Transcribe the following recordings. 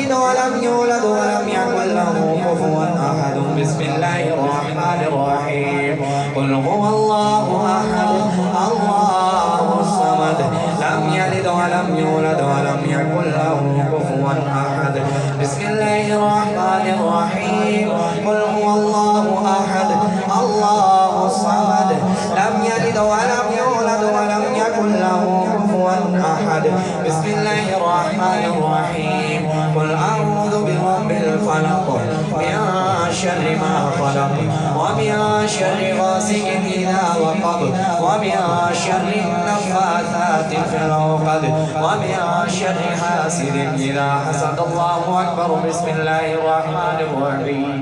يلد ولم يولد ولم يكن له كفوا أحد. بسم الله الرحمن الرحيم. قل هو الله أحد الله الصمد لم يلد ولم يولد ولم يكن له كفوا أحد. بسم الله الرحمن الرحيم. قل هو الله أحد الله الصمد لم يلد ولم يولد ولم يكن له كفوا أحد. بسم الله الرحمن الرحيم. قل أعوذ برب الفلق من شر ما خلق ومن شر غاسق إذا وقب ومن شر النفاثات في العقد ومن شر حاسد إذا حسد. الله أكبر. بسم الله الرحمن الرحيم.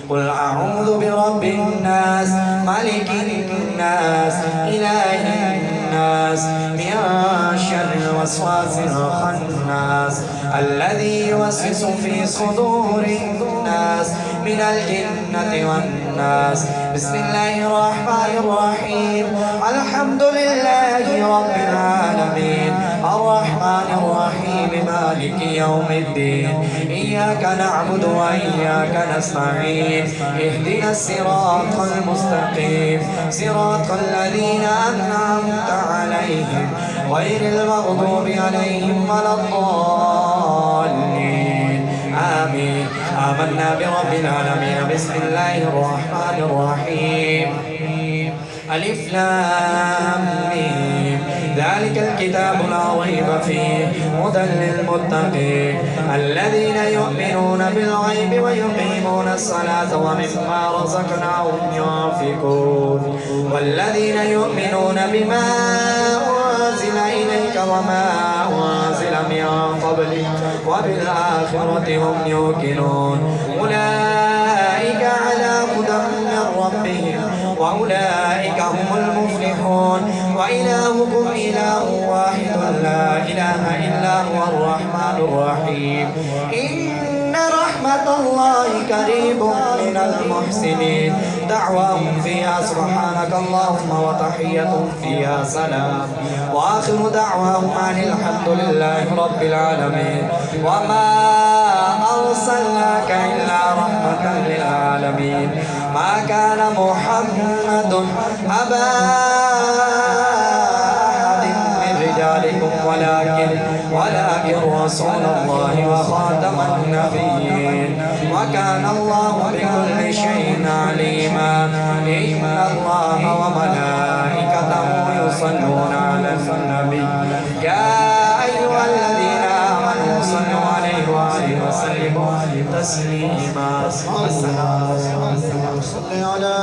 قل أعوذ برب الناس ملك الناس إله الناس من شر الوسواس الخناس الذي يوسوس في صدور الناس من الجنة والناس. بسم الله الرحمن الرحيم. الحمد لله رب العالمين الرحمن الرحيم مالك يوم الدين إياك نعبد وإياك نستعين اهدنا الصراط المستقيم صراط الذين أنعمت عليهم غير المغضوب عليهم ولا الضالين آمين. آمنا برب العالمين. بسم الله الرحمن الرحيم. ألف لام ميم. ذلك الكتاب لا ريب فيه هدى للمتقين الذين يؤمنون بالغيب ويقيمون الصلاة ومما رزقناهم ينفقون والذين يؤمنون بما أنزل إليك وما أنزل من قبلك وبالآخرة هم يوقنون أولئك على هدى من ربهم وأولئك هم المفلحون. وإلهكم إله واحد لا إله إلا هو الرحمن الرحيم. إن رحمة الله قريب من المحسنين. دعواهم فيها سبحانك اللهم وتحيتهم فيها سلام وآخر دعواهم أن الحمد لله رب العالمين. وما أرسلناك إلا رحمة للعالمين. ما كان محمد أبا أحد من رجالكم ولكن رسول الله وخاتم النبيين وكان الله بكل شيء عليما. إن الله وملائكته يصلون على النبي يا أيها الذين آمنوا صلوا عليه وآله وسلموا تسليما. السلام على